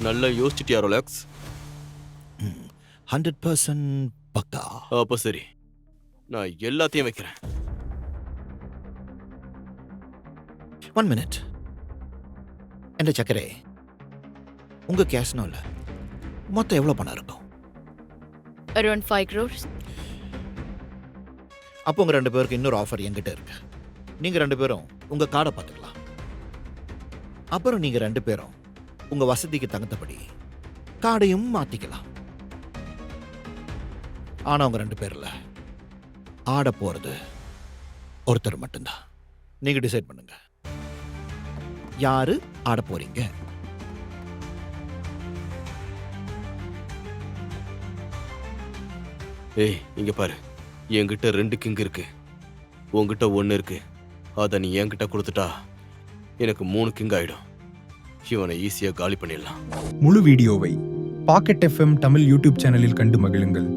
நல்லா யோசிச்சிட்டியா ரோலக்ஸ்? 100% பக்கா. அப்போ சரி, நான் எல்லாத்தையும் வைக்கிறேன். 1 minute. என்ற சக்கரே, உங்க கேஷ்னோல மொத்தம் எவ்வளவு பணம் இருக்கும்? Around 5 crores. அப்போ உங்க 2 பேருக்கு இன்னொரு ஆஃபர் என்கிட்ட இருக்கு. நீங்க 2 பேரும் உங்க கார்டை பார்த்துக்கலாம். அப்புறம் நீங்க 2 பேரும் உங்க வசதிக்கு தகுந்தபடி கார்டையும் மாத்திக்கலாம். ஆனா உங்க 2 பேர்ல ஆட போறது ஒருத்தர் மட்டும்தான். நீங்க டிசைட் பண்ணுங்க, யாரு ஆட போறீங்க? ஏய், இங்க பாரு, என்கிட்ட 2 கிங் இருக்கு, உன்கிட்ட 1 இருக்கு. அதை நீ என்கிட்ட கொடுத்துட்டா எனக்கு 3 கிங் ஆயிடும். இவனை ஈஸியா காலி பண்ணிடலாம். முழு வீடியோவை பாக்கெட் எஃப்எம் தமிழ் யூடியூப் சேனலில் கண்டு மகிழுங்கள்.